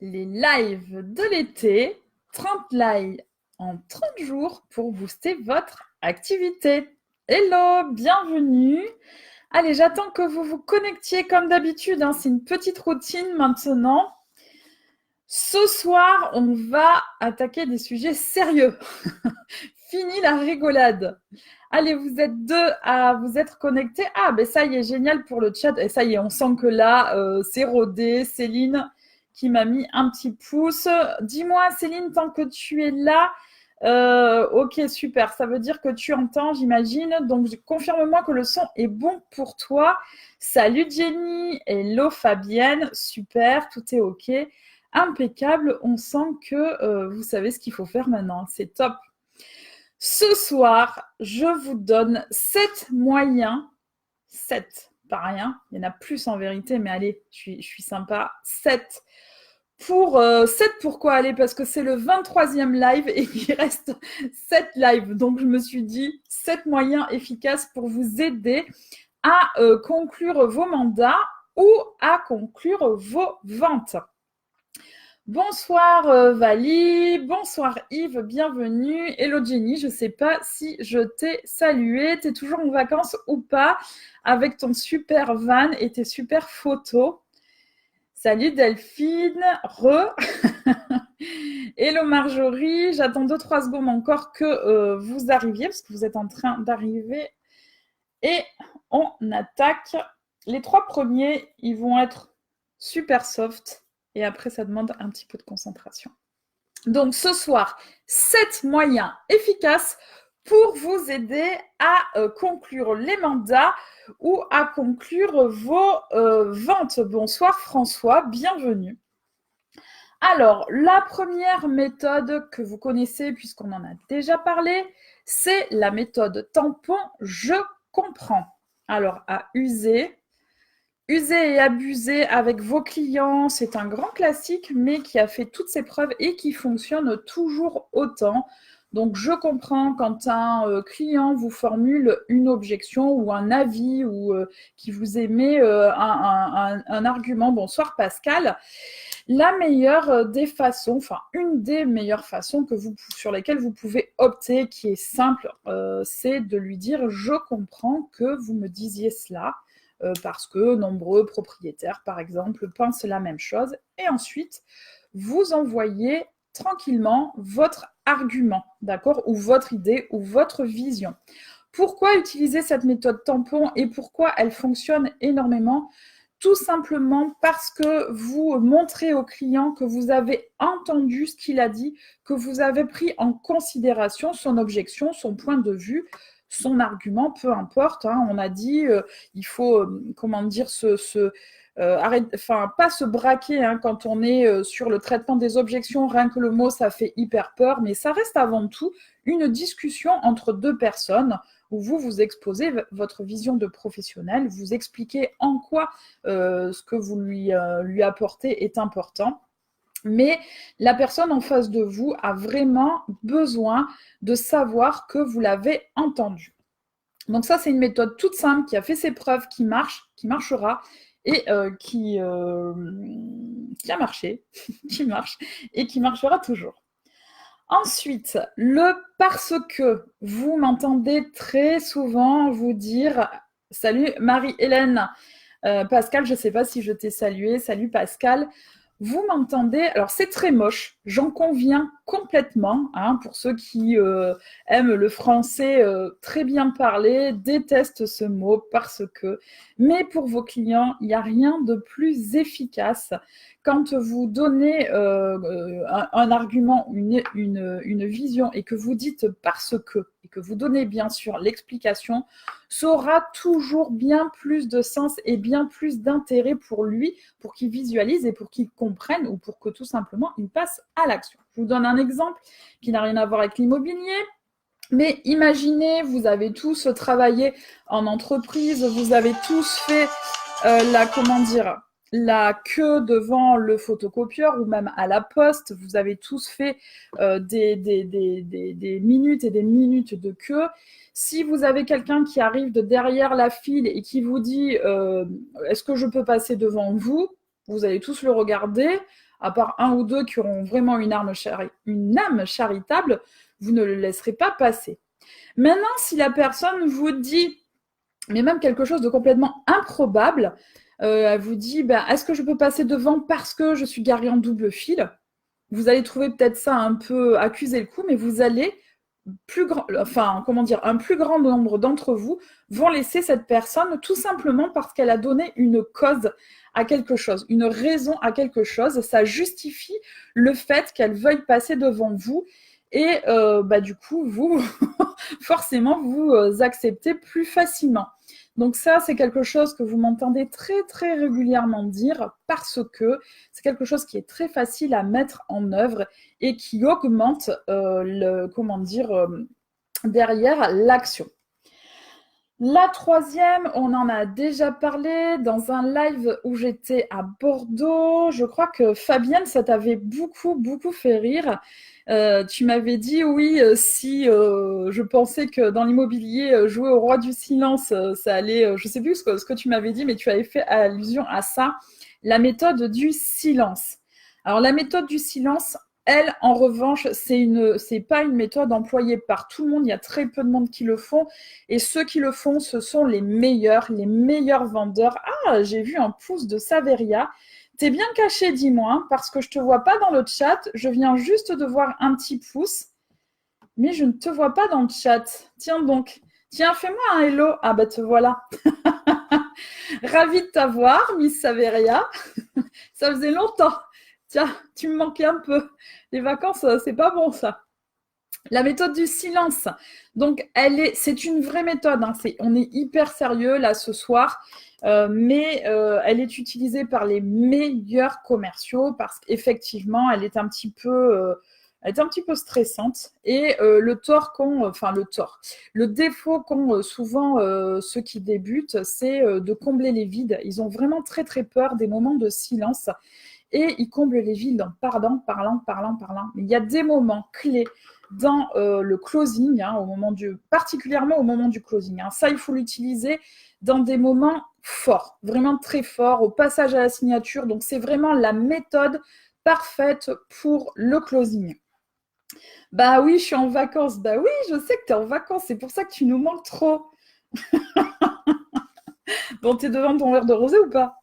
les lives de l'été, 30 lives en 30 jours pour booster votre activité. Hello, bienvenue. Allez, j'attends que vous vous connectiez comme d'habitude, hein, c'est une petite routine maintenant. Ce soir, on va attaquer des sujets sérieux. Fini la rigolade. Allez, vous êtes deux à vous être connectés. Ah, ben ça y est, génial pour le chat. Et ça y est, on sent que là, c'est rodé. Céline qui m'a mis un petit pouce. Dis-moi, Céline, tant que tu es là, ok, super. Ça veut dire que tu entends, j'imagine. Donc, confirme-moi que le son est bon pour toi. Salut Jenny. Hello Fabienne. Super, tout est ok. Impeccable. On sent que vous savez ce qu'il faut faire maintenant. C'est top. Ce soir, je vous donne 7 moyens, 7, pas rien, il y en a plus en vérité, mais allez, je suis sympa, 7. 7 pourquoi aller? Parce que c'est le 23e live et il reste 7 lives. Donc je me suis dit 7 moyens efficaces pour vous aider à conclure vos mandats ou à conclure vos ventes. Bonsoir Vali, bonsoir Yves, bienvenue. Hello Jenny, je ne sais pas si je t'ai salué. Tu es toujours en vacances ou pas avec ton super van et tes super photos. Salut Delphine, Hello Marjorie, j'attends 2-3 secondes encore que vous arriviez parce que vous êtes en train d'arriver. Et on attaque. Les 3 premiers, ils vont être super soft. Et après, ça demande un petit peu de concentration. Donc, ce soir, 7 moyens efficaces pour vous aider à conclure les mandats ou à conclure vos ventes. Bonsoir François, bienvenue. Alors, la première méthode que vous connaissez, puisqu'on en a déjà parlé, c'est la méthode tampon « Je comprends ». Alors, à user et abuser avec vos clients, c'est un grand classique, mais qui a fait toutes ses preuves et qui fonctionne toujours autant. Donc, je comprends quand un client vous formule une objection ou un avis ou qui vous émet un argument. Bonsoir Pascal. La meilleure des façons, enfin une des meilleures façons sur lesquelles vous pouvez opter, qui est simple, c'est de lui dire « Je comprends que vous me disiez cela ». Parce que nombreux propriétaires, par exemple, pensent la même chose. Et ensuite, vous envoyez tranquillement votre argument, d'accord, ou votre idée, ou votre vision. Pourquoi utiliser cette méthode tampon et pourquoi elle fonctionne énormément? Tout simplement parce que vous montrez au client que vous avez entendu ce qu'il a dit, que vous avez pris en considération son objection, son point de vue, son argument, peu importe. Hein, on a dit, il faut, comment dire, pas se braquer hein, quand on est sur le traitement des objections. Rien que le mot, ça fait hyper peur, mais ça reste avant tout une discussion entre deux personnes où vous exposez votre vision de professionnel, vous expliquez en quoi ce que vous lui apportez est important. Mais la personne en face de vous a vraiment besoin de savoir que vous l'avez entendu. Donc ça, c'est une méthode toute simple qui a fait ses preuves, qui marche, qui marchera et qui a marché, qui marche et qui marchera toujours. Ensuite, le parce que. Vous m'entendez très souvent vous dire « Salut Marie-Hélène ». Pascal, je ne sais pas si je t'ai salué. Salut Pascal. Vous m'entendez? Alors, c'est très moche, j'en conviens complètement. Hein, pour ceux qui aiment le français très bien parlé, détestent ce mot parce que. Mais pour vos clients, il n'y a rien de plus efficace quand vous donnez un argument, une vision et que vous dites parce que, et que vous donnez bien sûr l'explication, ça aura toujours bien plus de sens et bien plus d'intérêt pour lui, pour qu'il visualise et pour qu'il comprenne ou pour que tout simplement il passe à l'action. Je vous donne un exemple qui n'a rien à voir avec l'immobilier. Mais imaginez, vous avez tous travaillé en entreprise, vous avez tous fait la queue devant le photocopieur ou même à la poste, vous avez tous fait des minutes et des minutes de queue. Si vous avez quelqu'un qui arrive de derrière la file et qui vous dit est-ce que je peux passer devant vous? Vous allez tous le regarder. à part un ou deux qui auront vraiment une âme charitable, vous ne le laisserez pas passer. Maintenant, si la personne vous dit, mais même quelque chose de complètement improbable, elle vous dit, est-ce que je peux passer devant parce que je suis garé en double fil? Vous allez trouver peut-être ça un peu accuser le coup, mais vous allez un plus grand nombre d'entre vous vont laisser cette personne tout simplement parce qu'elle a donné une cause à quelque chose, une raison à quelque chose. Ça justifie le fait qu'elle veuille passer devant vous et du coup, vous, forcément, vous acceptez plus facilement. Donc ça, c'est quelque chose que vous m'entendez très très régulièrement dire parce que c'est quelque chose qui est très facile à mettre en œuvre et qui augmente derrière l'action. La troisième, on en a déjà parlé dans un live où j'étais à Bordeaux. Je crois que Fabienne, ça t'avait beaucoup, beaucoup fait rire. Tu m'avais dit, oui, si je pensais que dans l'immobilier, jouer au roi du silence, ça allait... je sais plus ce que tu m'avais dit, mais tu avais fait allusion à ça, la méthode du silence. Alors, la méthode du silence, elle, en revanche, c'est pas une méthode employée par tout le monde. Il y a très peu de monde qui le font. Et ceux qui le font, ce sont les meilleurs vendeurs. Ah, j'ai vu un pouce de Saveria. T'es bien caché, dis-moi, hein, parce que je te vois pas dans le chat. Je viens juste de voir un petit pouce, mais je ne te vois pas dans le chat. Tiens donc. Tiens, fais-moi un hello. Ah te voilà. Ravie de t'avoir, Miss Saveria. Ça faisait longtemps. Tiens, tu me manquais un peu. Les vacances, c'est pas bon ça. La méthode du silence. Donc, c'est une vraie méthode. Hein. On est hyper sérieux là ce soir, mais elle est utilisée par les meilleurs commerciaux parce qu'effectivement, elle est un petit peu stressante. Et le défaut qu'ont souvent ceux qui débutent, c'est de combler les vides. Ils ont vraiment très très peur des moments de silence. Et ils comblent les vides en parlant. Mais il y a des moments clés dans le closing, hein, particulièrement au moment du closing. Hein. Ça, il faut l'utiliser dans des moments forts, vraiment très forts, au passage à la signature. Donc, c'est vraiment la méthode parfaite pour le closing. Bah oui, je suis en vacances. Bah oui, je sais que tu es en vacances. C'est pour ça que tu nous manques trop. Bon, tu es devant ton verre de rosé ou pas?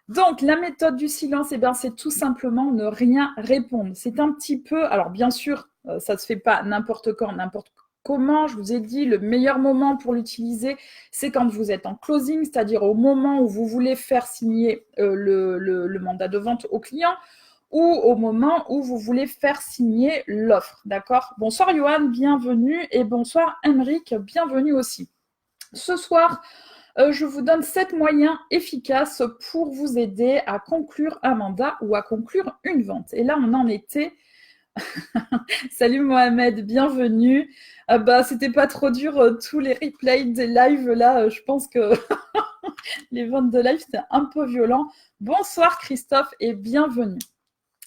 Donc, la méthode du silence, c'est tout simplement ne rien répondre. C'est un petit peu... Alors, bien sûr, ça ne se fait pas n'importe quand, n'importe comment. Je vous ai dit, le meilleur moment pour l'utiliser, c'est quand vous êtes en closing, c'est-à-dire au moment où vous voulez faire signer le mandat de vente au client ou au moment où vous voulez faire signer l'offre. D'accord? Bonsoir, Johan, bienvenue. Et bonsoir, Emeric, bienvenue aussi. Ce soir... je vous donne 7 moyens efficaces pour vous aider à conclure un mandat ou à conclure une vente. Et là, on en était... Salut Mohamed, bienvenue. C'était pas trop dur, tous les replays des lives, là, je pense que les ventes de live, c'était un peu violent. Bonsoir Christophe et bienvenue.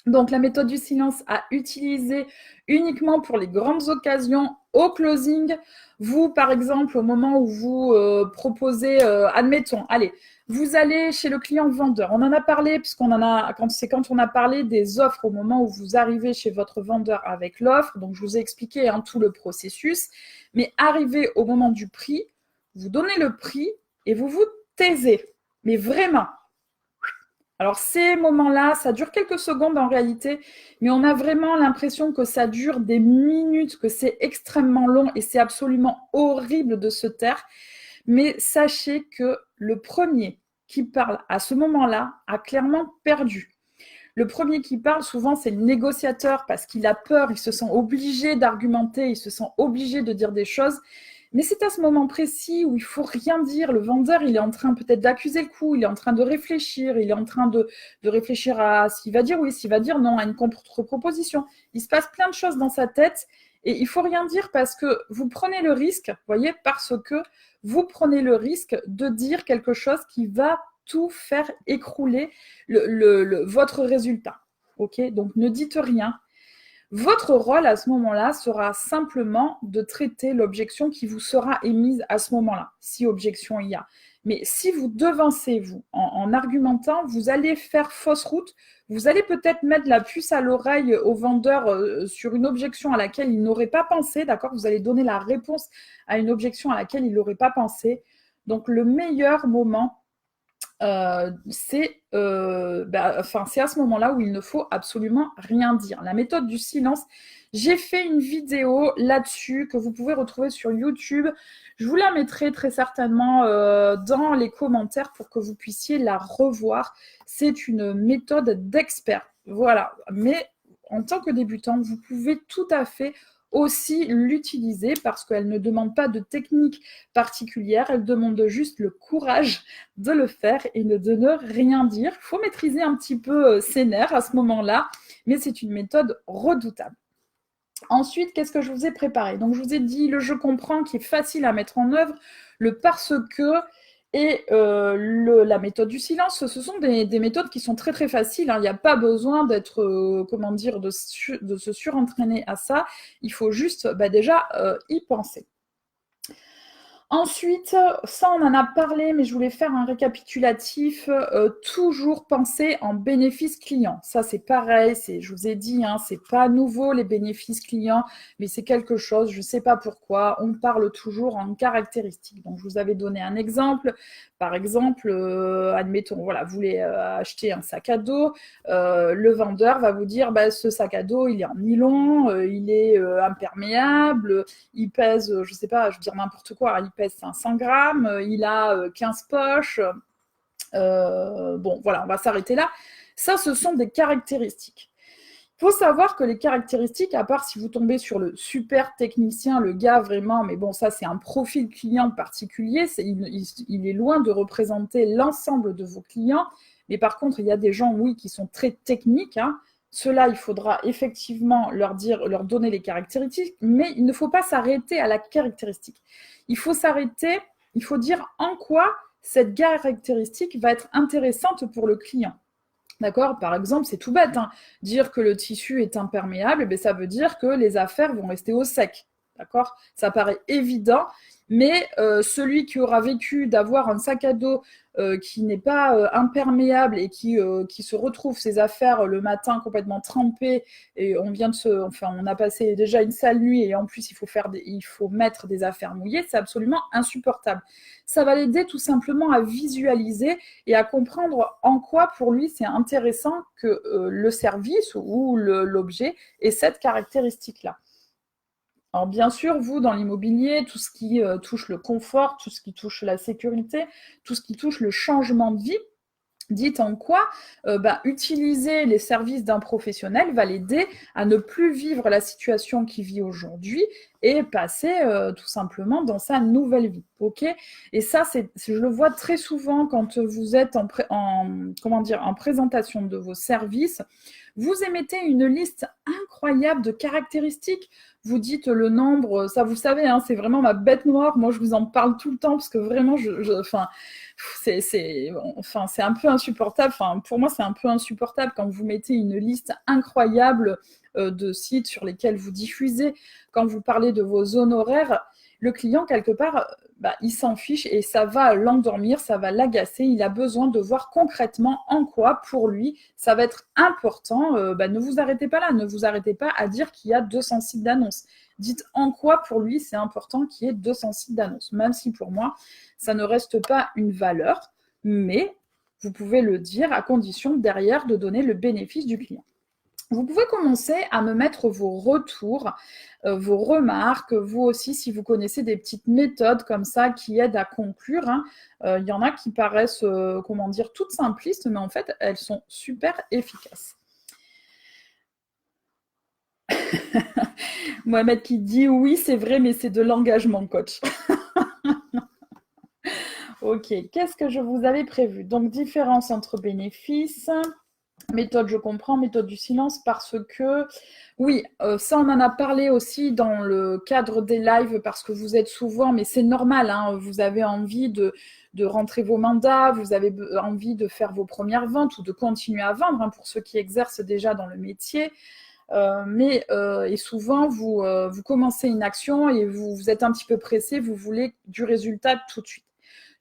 Donc, la méthode du silence à utiliser uniquement pour les grandes occasions au closing. Vous, par exemple, au moment où vous proposez, admettons, allez, vous allez chez le client vendeur. On en a parlé, puisqu'on en a, quand on a parlé des offres au moment où vous arrivez chez votre vendeur avec l'offre. Donc, je vous ai expliqué tout le processus. Mais arrivé au moment du prix, vous donnez le prix et vous vous taisez. Mais vraiment. Alors, ces moments-là, ça dure quelques secondes en réalité, mais on a vraiment l'impression que ça dure des minutes, que c'est extrêmement long et c'est absolument horrible de se taire. Mais sachez que le premier qui parle à ce moment-là a clairement perdu. Le premier qui parle, souvent, c'est le négociateur parce qu'il a peur, il se sent obligé d'argumenter, il se sent obligé de dire des choses. Mais c'est à ce moment précis où il faut rien dire. Le vendeur, il est en train peut-être d'accuser le coup, il est en train de réfléchir, il est en train de réfléchir à s'il va dire oui, s'il va dire non, à une contre-proposition. Il se passe plein de choses dans sa tête et il faut rien dire parce que vous prenez le risque, voyez, parce que vous prenez le risque de dire quelque chose qui va tout faire écrouler votre résultat. Ok, donc ne dites rien. Votre rôle à ce moment-là sera simplement de traiter l'objection qui vous sera émise à ce moment-là, si objection il y a. Mais si vous devancez, vous, en argumentant, vous allez faire fausse route. Vous allez peut-être mettre la puce à l'oreille au vendeur sur une objection à laquelle il n'aurait pas pensé, d'accord? Vous allez donner la réponse à une objection à laquelle il n'aurait pas pensé. Donc, le meilleur moment, c'est à ce moment-là où il ne faut absolument rien dire. La méthode du silence, j'ai fait une vidéo là-dessus que vous pouvez retrouver sur YouTube. Je vous la mettrai très certainement dans les commentaires pour que vous puissiez la revoir. C'est une méthode d'expert. Voilà. Mais en tant que débutant, vous pouvez tout à fait aussi l'utiliser parce qu'elle ne demande pas de technique particulière, elle demande juste le courage de le faire et de ne rien dire. Il faut maîtriser un petit peu ses nerfs à ce moment-là, mais c'est une méthode redoutable. Ensuite, qu'est-ce que je vous ai préparé? Donc, je vous ai dit le je comprends qui est facile à mettre en œuvre, le parce que et la méthode du silence. Ce sont des méthodes qui sont très très faciles. Hein. Il n'y a pas besoin d'être, de se surentraîner à ça. Il faut juste déjà y penser. Ensuite, ça on en a parlé, mais je voulais faire un récapitulatif. Toujours penser en bénéfice client. Ça c'est pareil, je vous ai dit, hein, c'est pas nouveau les bénéfices clients, mais c'est quelque chose, je ne sais pas pourquoi, on parle toujours en caractéristiques. Donc je vous avais donné un exemple. Par exemple, admettons, voilà, vous voulez acheter un sac à dos, le vendeur va vous dire, ce sac à dos, il est en nylon, il est imperméable, il pèse, je ne sais pas, je veux dire n'importe quoi, il pèse 500 grammes, il a 15 poches. Bon, voilà, on va s'arrêter là. Ça, ce sont des caractéristiques. Il faut savoir que les caractéristiques, à part si vous tombez sur le super technicien, le gars vraiment, mais bon, ça c'est un profil client particulier, il est loin de représenter l'ensemble de vos clients, mais par contre, il y a des gens, oui, qui sont très techniques, hein. Ceux-là, il faudra effectivement leur donner les caractéristiques, mais il ne faut pas s'arrêter à la caractéristique. Il faut dire en quoi cette caractéristique va être intéressante pour le client. D'accord? Par exemple, c'est tout bête, hein. Dire que le tissu est imperméable, ça veut dire que les affaires vont rester au sec. D'accord? Ça paraît évident, mais celui qui aura vécu d'avoir un sac à dos qui n'est pas imperméable et qui se retrouve ses affaires le matin complètement trempées et on a passé déjà une sale nuit et en plus il faut mettre des affaires mouillées, c'est absolument insupportable. Ça va l'aider tout simplement à visualiser et à comprendre en quoi pour lui c'est intéressant que le service ou l'objet ait cette caractéristique-là. Alors bien sûr, vous, dans l'immobilier, tout ce qui touche le confort, tout ce qui touche la sécurité, tout ce qui touche le changement de vie, dites en quoi utiliser les services d'un professionnel va l'aider à ne plus vivre la situation qu'il vit aujourd'hui et passer tout simplement dans sa nouvelle vie. Okay ? Et ça, je le vois très souvent quand vous êtes en présentation de vos services. Vous émettez une liste incroyable de caractéristiques. Vous dites le nombre, ça vous savez, hein, c'est vraiment ma bête noire. Moi, je vous en parle tout le temps parce que vraiment, c'est un peu insupportable. Enfin, pour moi, c'est un peu insupportable quand vous mettez une liste incroyable de sites sur lesquels vous diffusez. Quand vous parlez de vos honoraires, le client, quelque part, il s'en fiche et ça va l'endormir, ça va l'agacer. Il a besoin de voir concrètement en quoi, pour lui, ça va être important. Ne vous arrêtez pas là, ne vous arrêtez pas à dire qu'il y a 200 sites d'annonces. Dites en quoi, pour lui, c'est important qu'il y ait 200 sites d'annonces. Même si, pour moi, ça ne reste pas une valeur, mais vous pouvez le dire à condition, derrière, de donner le bénéfice du client. Vous pouvez commencer à me mettre vos retours, vos remarques, vous aussi, si vous connaissez des petites méthodes comme ça qui aident à conclure. Hein. Il y en a qui paraissent, toutes simplistes, mais en fait, elles sont super efficaces. Mohamed qui dit « Oui, c'est vrai, mais c'est de l'engagement, coach. » Ok, qu'est-ce que je vous avais prévu? Donc, différence entre bénéfices... Méthode, je comprends, méthode du silence, parce que, oui, ça on en a parlé aussi dans le cadre des lives, parce que vous êtes souvent, mais c'est normal, hein, vous avez envie de rentrer vos mandats, vous avez envie de faire vos premières ventes ou de continuer à vendre, hein, pour ceux qui exercent déjà dans le métier. Et souvent, vous commencez une action et vous êtes un petit peu pressé, vous voulez du résultat tout de suite.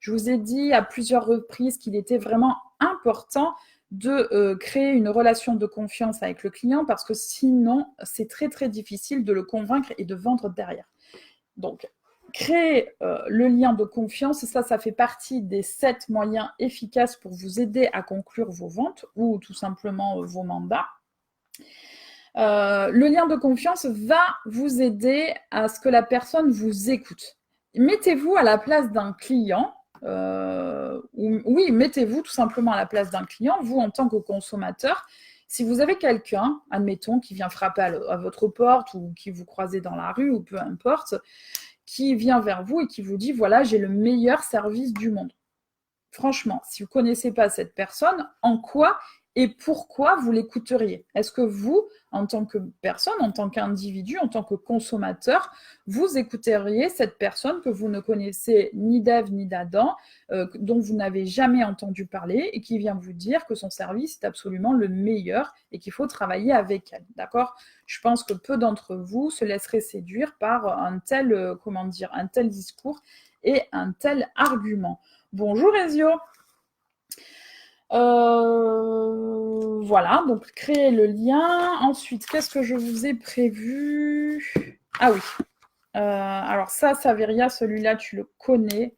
Je vous ai dit à plusieurs reprises qu'il était vraiment important de créer une relation de confiance avec le client parce que sinon, c'est très, très difficile de le convaincre et de vendre derrière. Donc, créer le lien de confiance, ça fait partie des 7 moyens efficaces pour vous aider à conclure vos ventes ou tout simplement vos mandats. Le lien de confiance va vous aider à ce que la personne vous écoute. Mettez-vous à la place d'un client. Oui, mettez-vous tout simplement à la place d'un client, vous en tant que consommateur. Si vous avez quelqu'un, admettons, qui vient frapper à votre porte ou qui vous croisez dans la rue ou peu importe, qui vient vers vous et qui vous dit « voilà, j'ai le meilleur service du monde ». Franchement, si vous ne connaissez pas cette personne, en quoi et pourquoi vous l'écouteriez? Est-ce que vous, en tant que personne, en tant qu'individu, en tant que consommateur, vous écouteriez cette personne que vous ne connaissez ni d'Ève ni d'Adam, dont vous n'avez jamais entendu parler et qui vient vous dire que son service est absolument le meilleur et qu'il faut travailler avec elle, d'accord? Je pense que peu d'entre vous se laisseraient séduire par un tel discours et un tel argument. Bonjour Ezio. Voilà, donc créer le lien. Ensuite, qu'est-ce que je vous ai prévu? Ah oui. Alors ça, Saveria, celui-là, tu le connais.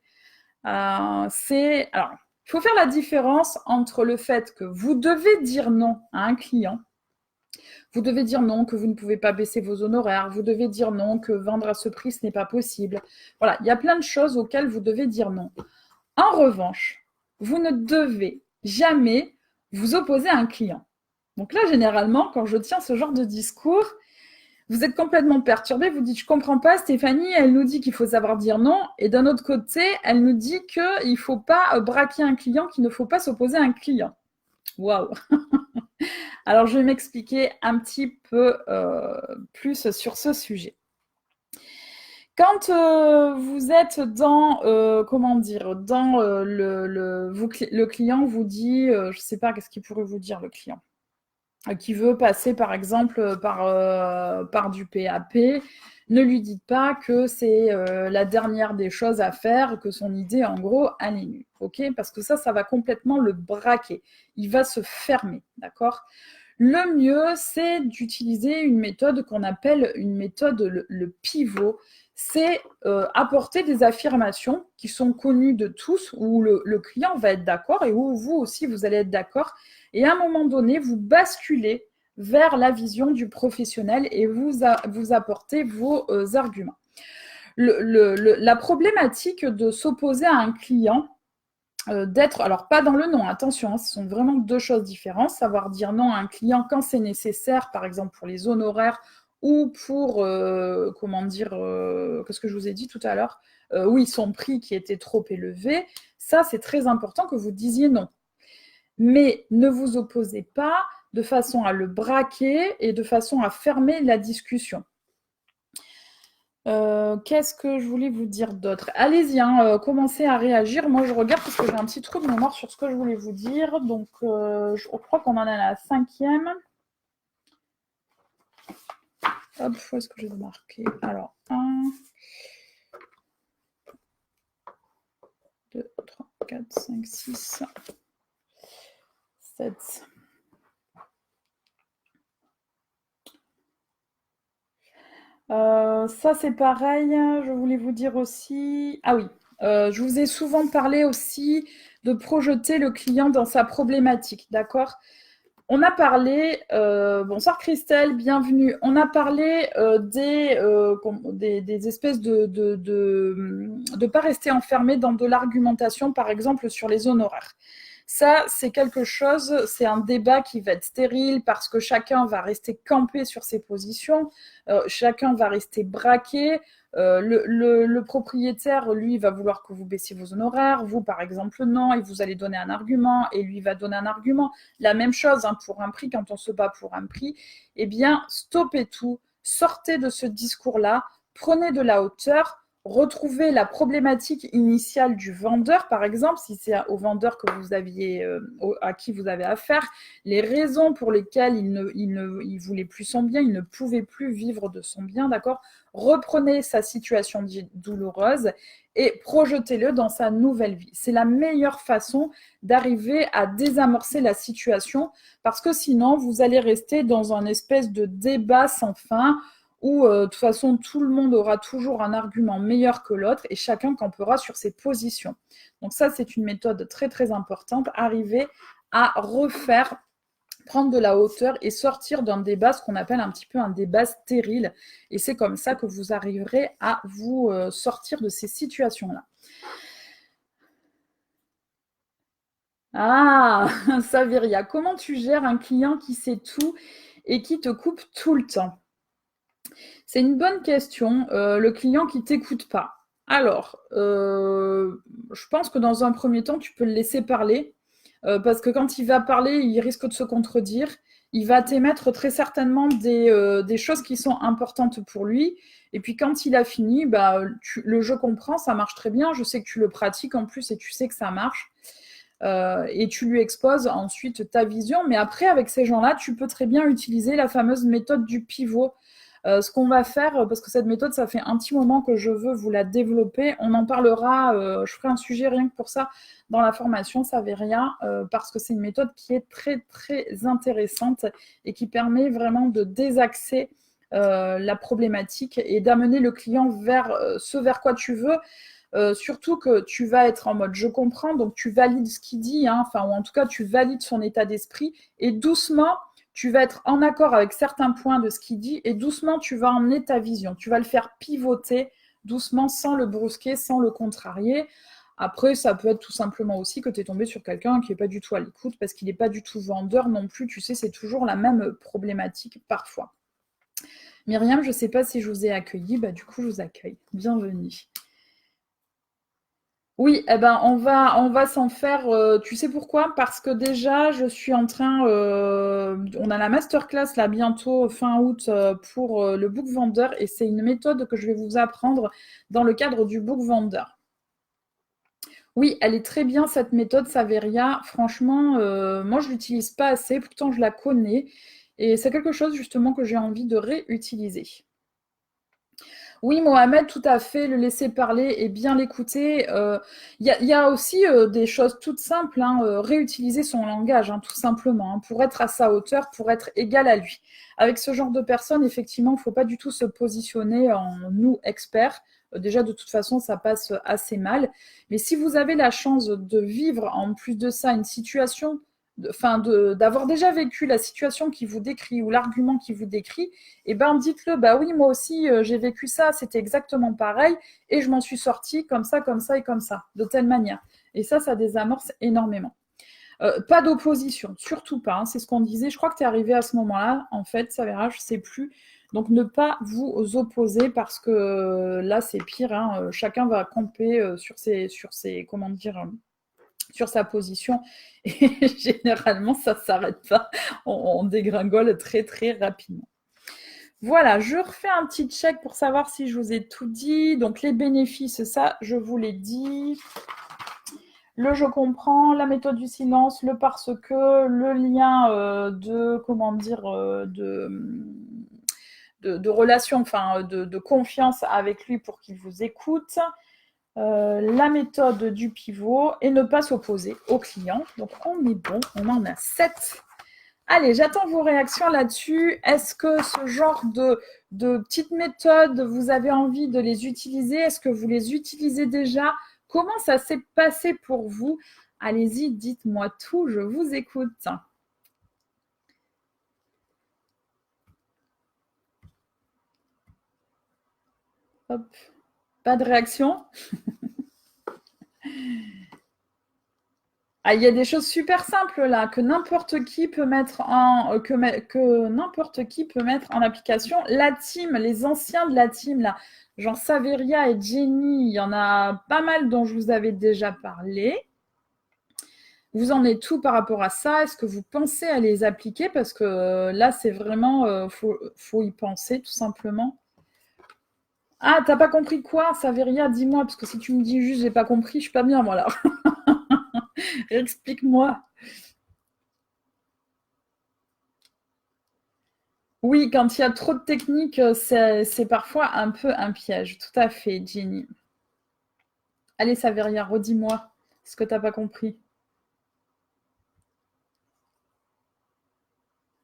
Alors, il faut faire la différence entre le fait que vous devez dire non à un client. Vous devez dire non, que vous ne pouvez pas baisser vos honoraires. Vous devez dire non, que vendre à ce prix, ce n'est pas possible. Voilà, il y a plein de choses auxquelles vous devez dire non. En revanche, vous ne devez jamais vous opposer à un client. Donc là, généralement, quand je tiens ce genre de discours, vous êtes complètement perturbé, vous dites « je ne comprends pas, Stéphanie, elle nous dit qu'il faut savoir dire non, et d'un autre côté, elle nous dit qu'il ne faut pas braquer un client, qu'il ne faut pas s'opposer à un client. » Waouh. Alors, je vais m'expliquer un petit peu plus sur ce sujet. Quand vous êtes dans, le client vous dit, je ne sais pas, qu'est-ce qu'il pourrait vous dire le client, qui veut passer par exemple par du PAP, ne lui dites pas que c'est la dernière des choses à faire, que son idée en gros elle est nulle, ok? Parce que ça va complètement le braquer, il va se fermer, d'accord? Le mieux, c'est d'utiliser une méthode qu'on appelle une méthode le pivot. C'est apporter des affirmations qui sont connues de tous, où le client va être d'accord et où vous aussi, vous allez être d'accord. Et à un moment donné, vous basculez vers la vision du professionnel et vous apportez vos arguments. La problématique de s'opposer à un client, alors pas dans le non, attention, hein, ce sont vraiment deux choses différentes. Savoir dire non à un client quand c'est nécessaire, par exemple pour les honoraires ou pour, qu'est-ce que je vous ai dit tout à l'heure? Oui, son prix qui était trop élevé. Ça, c'est très important que vous disiez non. Mais ne vous opposez pas de façon à le braquer et de façon à fermer la discussion. Qu'est-ce que je voulais vous dire d'autre? Allez-y, commencez à réagir. Moi, je regarde parce que j'ai un petit trou de mémoire sur ce que je voulais vous dire. Donc, je crois qu'on en a la 5e. Hop, où est-ce que j'ai marqué? Alors, 1, 2, 3, 4, 5, 6, 7. Ça, c'est pareil. Je voulais vous dire aussi... Ah oui, je vous ai souvent parlé aussi de projeter le client dans sa problématique, d'accord? On a parlé... bonsoir Christelle, bienvenue. On a parlé des espèces de ne pas rester enfermé dans de l'argumentation, par exemple, sur les honoraires. Ça, c'est quelque chose, c'est un débat qui va être stérile parce que chacun va rester campé sur ses positions, chacun va rester braqué. Le propriétaire, lui, va vouloir que vous baissiez vos honoraires, vous, par exemple, non, et vous allez donner un argument, et lui va donner un argument. La même chose pour un prix, quand on se bat pour un prix, eh bien, stoppez tout, sortez de ce discours-là, prenez de la hauteur, retrouver la problématique initiale du vendeur, par exemple, si c'est au vendeur que vous aviez, à qui vous avez affaire, les raisons pour lesquelles il voulait plus son bien, il ne pouvait plus vivre de son bien, d'accord? Reprenez sa situation douloureuse et projetez-le dans sa nouvelle vie. C'est la meilleure façon d'arriver à désamorcer la situation, parce que sinon, vous allez rester dans un espèce de débat sans fin, où de toute façon, tout le monde aura toujours un argument meilleur que l'autre et chacun campera sur ses positions. Donc ça, c'est une méthode très, très importante, arriver à refaire, prendre de la hauteur et sortir d'un débat, ce qu'on appelle un petit peu un débat stérile. Et c'est comme ça que vous arriverez à vous sortir de ces situations-là. Ah, Saveria, comment tu gères un client qui sait tout et qui te coupe tout le temps? C'est une bonne question. Le client qui t'écoute pas. Alors, je pense que dans un premier temps, tu peux le laisser parler, parce que quand il va parler, il risque de se contredire. Il va t'émettre très certainement des choses qui sont importantes pour lui. Et puis quand il a fini, bah, le je comprends, ça marche très bien. Je sais que tu le pratiques en plus et tu sais que ça marche. Et tu lui exposes ensuite ta vision. Mais après, avec ces gens-là, tu peux très bien utiliser la fameuse méthode du pivot. Ce qu'on va faire, parce que cette méthode, ça fait un petit moment que je veux vous la développer. On en parlera, je ferai un sujet rien que pour ça dans la formation Saveria, parce que c'est une méthode qui est très, très intéressante et qui permet vraiment de désaxer la problématique et d'amener le client vers ce vers quoi tu veux. Surtout que tu vas être en mode je comprends, donc tu valides ce qu'il dit, hein, ou en tout cas tu valides son état d'esprit, et doucement tu vas être en accord avec certains points de ce qu'il dit, et doucement tu vas emmener ta vision, tu vas le faire pivoter doucement sans le brusquer, sans le contrarier. Après, ça peut être tout simplement aussi que tu es tombé sur quelqu'un qui n'est pas du tout à l'écoute parce qu'il n'est pas du tout vendeur non plus, tu sais, c'est toujours la même problématique parfois. Myriam, je ne sais pas si je vous ai accueilli, bah du coup je vous accueille. Bienvenue. Oui, eh ben, on va s'en faire. Tu sais pourquoi? Parce que déjà, je suis en train. On a la masterclass là bientôt fin août pour le book vendor et c'est une méthode que je vais vous apprendre dans le cadre du book vendor. Oui, elle est très bien cette méthode Saveria. Franchement, moi je l'utilise pas assez, pourtant je la connais et c'est quelque chose justement que j'ai envie de réutiliser. Oui, Mohamed, tout à fait, le laisser parler et bien l'écouter. Y a aussi des choses toutes simples, hein, réutiliser son langage, hein, tout simplement, hein, pour être à sa hauteur, pour être égal à lui. Avec ce genre de personnes, effectivement, il ne faut pas du tout se positionner en nous experts. Déjà, de toute façon, ça passe assez mal. Mais si vous avez la chance de vivre, en plus de ça, une situation d'avoir déjà vécu la situation qui vous décrit ou l'argument qui vous décrit, et ben dites-le, bah oui, moi aussi j'ai vécu ça, c'était exactement pareil, et je m'en suis sortie comme ça et comme ça, de telle manière. Et ça désamorce énormément. Pas d'opposition, surtout pas, hein, c'est ce qu'on disait, je crois que tu es arrivé à ce moment-là, en fait, ça verra, je sais plus. Donc ne pas vous opposer parce que là c'est pire, hein, chacun va camper sur ses comment dire, sur sa position et généralement ça ne s'arrête pas, on dégringole très très rapidement. Voilà, je refais un petit check pour savoir si je vous ai tout dit. Donc les bénéfices, ça je vous l'ai dit. Le je comprends, la méthode du silence, le parce que, le lien de, comment dire, de relation, de confiance avec lui pour qu'il vous écoute. La méthode du pivot et ne pas s'opposer au client. Donc on est bon, on en a 7. Allez, j'attends vos réactions là-dessus. Est-ce que ce genre de petites méthodes, vous avez envie de les utiliser? Est-ce que vous les utilisez déjà? Comment ça s'est passé pour vous? Allez-y, dites-moi tout, je vous écoute. Hop, pas de réaction? Ah, il y a des choses super simples là que n'importe qui peut mettre en que n'importe qui peut mettre en application. La team, les anciens de la team là, genre Saveria et Jenny, il y en a pas mal dont je vous avais déjà parlé. Vous en êtes tout par rapport à ça? Est-ce que vous pensez à les appliquer? Parce que là, c'est vraiment faut y penser tout simplement. Ah, t'as pas compris quoi, Saveria? Dis-moi, parce que si tu me dis juste j'ai pas compris, je suis pas bien, moi, là. Explique-moi. Oui, quand il y a trop de techniques, c'est parfois un peu un piège. Tout à fait, Jenny. Allez, Saveria, redis-moi ce que t'as pas compris.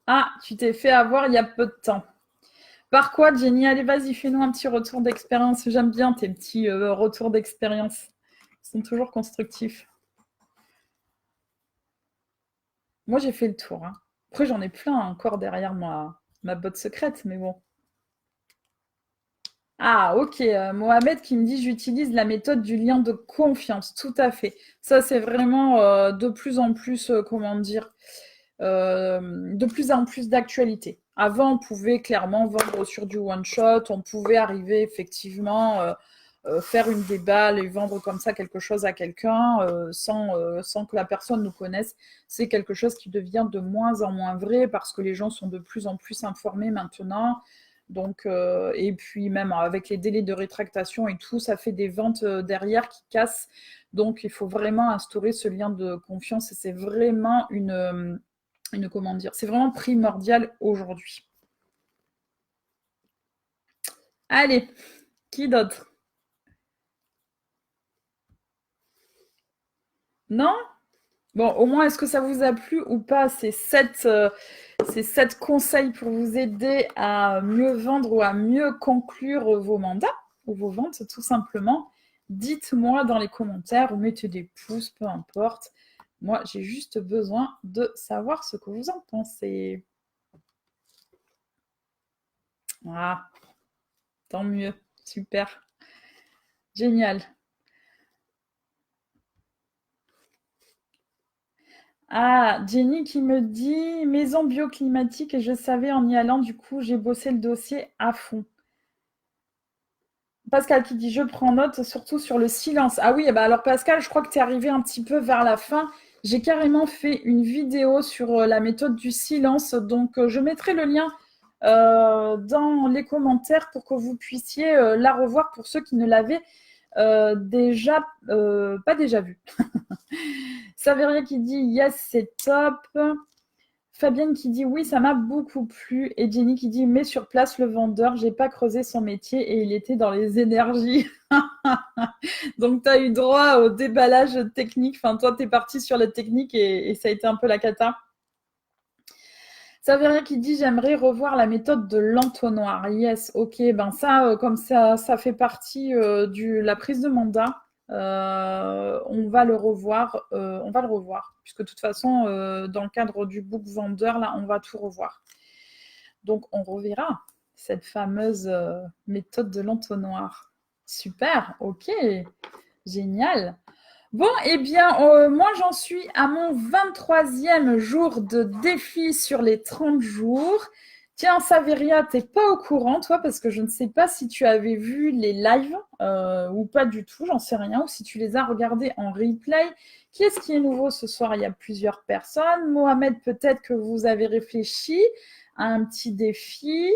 Ah, tu t'es fait avoir il y a peu de temps. Par quoi, Jenny? Allez, vas-y, fais-nous un petit retour d'expérience. J'aime bien tes petits retours d'expérience. Ils sont toujours constructifs. Moi, j'ai fait le tour, hein. Après, j'en ai plein encore derrière ma botte secrète, mais bon. Ah, ok. Mohamed qui me dit j'utilise la méthode du lien de confiance. Tout à fait. Ça, c'est vraiment de plus en plus, comment dire, de plus en plus d'actualité. Avant, on pouvait clairement vendre sur du one shot. On pouvait arriver effectivement faire une déballe et vendre comme ça quelque chose à quelqu'un sans que la personne nous connaisse. C'est quelque chose qui devient de moins en moins vrai parce que les gens sont de plus en plus informés maintenant. Donc, et puis même avec les délais de rétractation et tout, ça fait des ventes derrière qui cassent. Donc, il faut vraiment instaurer ce lien de confiance et c'est vraiment comment dire, c'est vraiment primordial aujourd'hui. Allez, qui d'autre? Non? Bon, au moins, est-ce que ça vous a plu ou pas ces 7 conseils pour vous aider à mieux vendre ou à mieux conclure vos mandats ou vos ventes, tout simplement? Dites-moi dans les commentaires ou mettez des pouces, peu importe. Moi, j'ai juste besoin de savoir ce que vous en pensez. Ah, tant mieux. Super. Génial. Ah, Jenny qui me dit maison bioclimatique et je savais en y allant, du coup, j'ai bossé le dossier à fond. Pascal qui dit je prends note surtout sur le silence. Ah oui, bah alors Pascal, je crois que tu es arrivé un petit peu vers la fin. J'ai carrément fait une vidéo sur la méthode du silence, donc je mettrai le lien dans les commentaires pour que vous puissiez la revoir pour ceux qui ne l'avaient déjà pas déjà vu. Saveria qui dit yes, c'est top. Fabienne qui dit oui, ça m'a beaucoup plu. Et Jenny qui dit mets sur place le vendeur, j'ai pas creusé son métier et il était dans les énergies. Donc tu as eu droit au déballage technique. Enfin, toi, tu es parti sur la technique et ça a été un peu la cata. Saveria qui dit j'aimerais revoir la méthode de l'entonnoir. Yes, ok, ben ça, comme ça fait partie de la prise de mandat. On va le revoir, puisque de toute façon, dans le cadre du book vendeur, là, on va tout revoir. Donc, on reverra cette fameuse méthode de l'entonnoir. Super, ok, génial. Bon, eh bien, moi, j'en suis à mon 23e jour de défi sur les 30 jours. Tiens, Saveria, t'es pas au courant, toi, parce que je ne sais pas si tu avais vu les lives ou pas du tout, j'en sais rien, ou si tu les as regardés en replay. Qui est-ce qui est nouveau ce soir? Il y a plusieurs personnes. Mohamed, peut-être que vous avez réfléchi à un petit défi.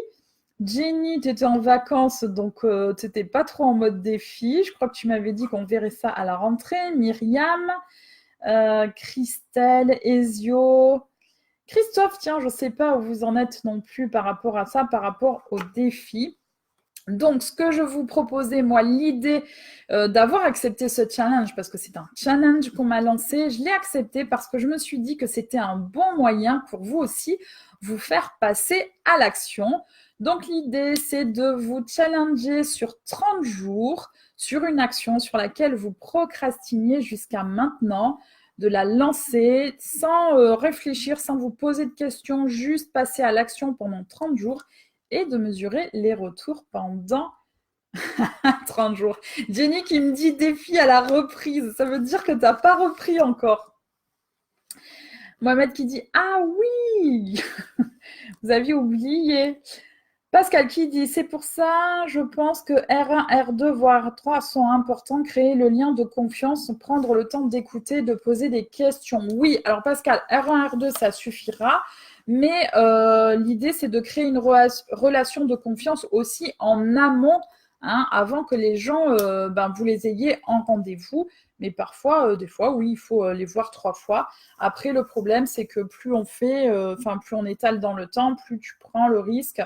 Jenny, tu étais en vacances, donc tu n'étais pas trop en mode défi. Je crois que tu m'avais dit qu'on verrait ça à la rentrée. Myriam, Christelle, Ezio, Christophe, tiens, je ne sais pas où vous en êtes non plus par rapport à ça, par rapport au défi. Donc, ce que je vous proposais, moi, l'idée d'avoir accepté ce challenge, parce que c'est un challenge qu'on m'a lancé, je l'ai accepté parce que je me suis dit que c'était un bon moyen pour vous aussi, vous faire passer à l'action. Donc, l'idée, c'est de vous challenger sur 30 jours sur une action sur laquelle vous procrastiniez jusqu'à maintenant, de la lancer sans réfléchir, sans vous poser de questions, juste passer à l'action pendant 30 jours et de mesurer les retours pendant 30 jours. Jenny qui me dit défi à la reprise. Ça veut dire que tu n'as pas repris encore. Mohamed qui dit ah oui, vous aviez oublié. Pascal qui dit c'est pour ça, je pense que R1, R2, voire R3 sont importants. Créer le lien de confiance, prendre le temps d'écouter, de poser des questions. Oui, alors Pascal, R1, R2, ça suffira. Mais l'idée, c'est de créer une relation de confiance aussi en amont hein, avant que les gens, vous les ayez en rendez-vous. Mais parfois, des fois, oui, il faut les voir 3 fois. Après, le problème, c'est que plus on fait, plus on étale dans le temps, plus tu prends le risque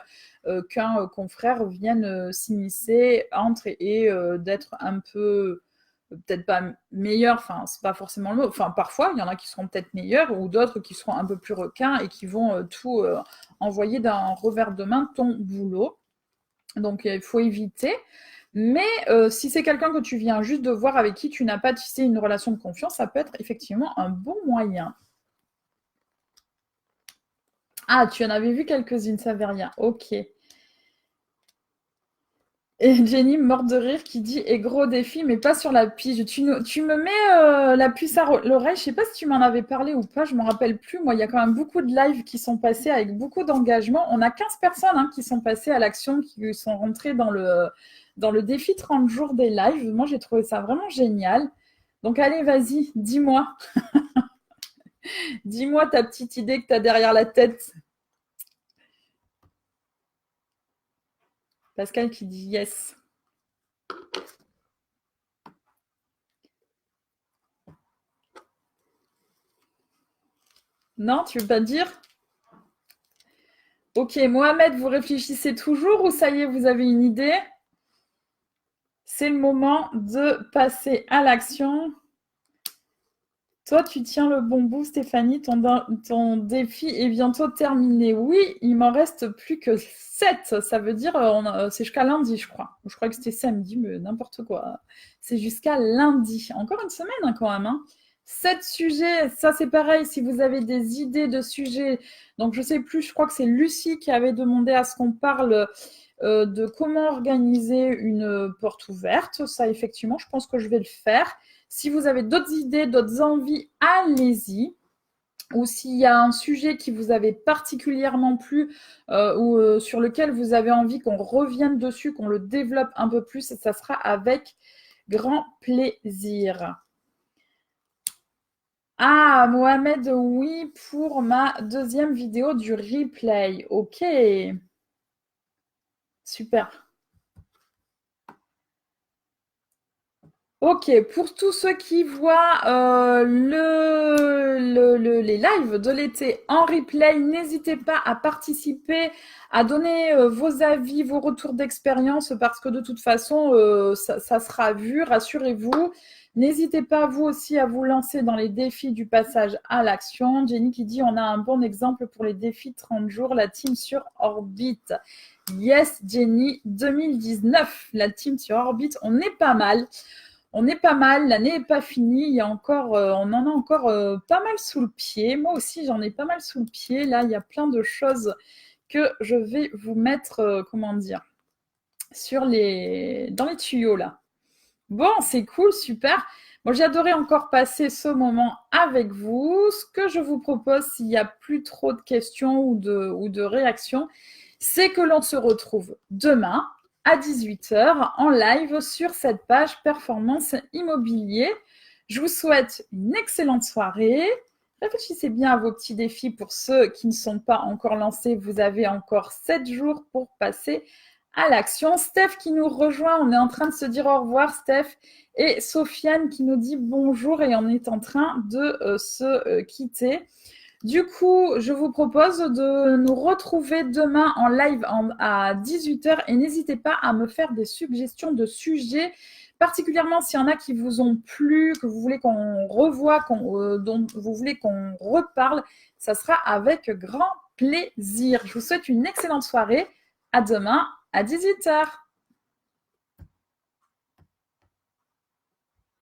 qu'un confrère vienne s'immiscer, entre et d'être un peu peut-être pas meilleur, enfin c'est pas forcément le mot, enfin parfois il y en a qui seront peut-être meilleurs ou d'autres qui seront un peu plus requins et qui vont tout envoyer d'un revers de main ton boulot. Donc il faut éviter. Mais si c'est quelqu'un que tu viens juste de voir avec qui tu n'as pas tissé une relation de confiance, ça peut être effectivement un bon moyen. Ah, tu en avais vu quelques-unes, ça veut rien. Ok. Et Jenny, morte de rire, qui dit et gros défi, mais pas sur la pige. Tu me mets la puce à l'oreille. Je sais pas si tu m'en avais parlé ou pas, je m'en rappelle plus. Moi, il y a quand même beaucoup de lives qui sont passés avec beaucoup d'engagement. On a 15 personnes qui sont passées à l'action, qui sont rentrées dans le défi 30 jours des lives. Moi, j'ai trouvé ça vraiment génial. Donc, allez, vas-y, dis-moi. Dis-moi ta petite idée que tu as derrière la tête. Pascal qui dit yes. Non, tu veux pas dire? Ok, Mohamed, vous réfléchissez toujours ou ça y est, vous avez une idée? C'est le moment de passer à l'action. Toi, tu tiens le bon bout, Stéphanie. Ton défi est bientôt terminé. Oui, il m'en reste plus que 7. Ça veut dire, c'est jusqu'à lundi, je crois. Je crois que c'était samedi, mais n'importe quoi. C'est jusqu'à lundi. Encore une semaine quand même. 7 sujets, ça c'est pareil. Si vous avez des idées de sujets, donc je sais plus, je crois que c'est Lucie qui avait demandé à ce qu'on parle de comment organiser une porte ouverte. Ça, effectivement, je pense que je vais le faire. Si vous avez d'autres idées, d'autres envies, allez-y. Ou s'il y a un sujet qui vous avait particulièrement plu ou sur lequel vous avez envie qu'on revienne dessus, qu'on le développe un peu plus, ça sera avec grand plaisir. Ah, Mohamed, oui, pour ma deuxième vidéo du replay. Ok. Super. Ok, pour tous ceux qui voient les lives de l'été en replay, n'hésitez pas à participer, à donner vos avis, vos retours d'expérience, parce que de toute façon, ça sera vu, rassurez-vous. N'hésitez pas, vous aussi, à vous lancer dans les défis du passage à l'action. Jenny qui dit, on a un bon exemple pour les défis 30 jours, la team sur Orbit. Yes, Jenny, 2019, la team sur Orbit, on est pas mal. On est pas mal, l'année n'est pas finie, il y a encore, on en a encore pas mal sous le pied. Moi aussi, j'en ai pas mal sous le pied. Là, il y a plein de choses que je vais vous mettre, comment dire, dans les tuyaux là. Bon, c'est cool, super. Bon, j'ai adoré encore passer ce moment avec vous. Ce que je vous propose, s'il n'y a plus trop de questions ou de réactions, c'est que l'on se retrouve demain à 18h en live sur cette page Performance Immobilier. Je vous souhaite une excellente soirée. Réfléchissez bien à vos petits défis pour ceux qui ne sont pas encore lancés. Vous avez encore 7 jours pour passer à l'action. Steph qui nous rejoint, on est en train de se dire au revoir, Steph. Et Sofiane qui nous dit bonjour et on est en train de se quitter. Du coup, je vous propose de nous retrouver demain en live à 18h et n'hésitez pas à me faire des suggestions de sujets, particulièrement s'il y en a qui vous ont plu, que vous voulez qu'on revoie, dont vous voulez qu'on reparle. Ça sera avec grand plaisir. Je vous souhaite une excellente soirée. À demain à 18h.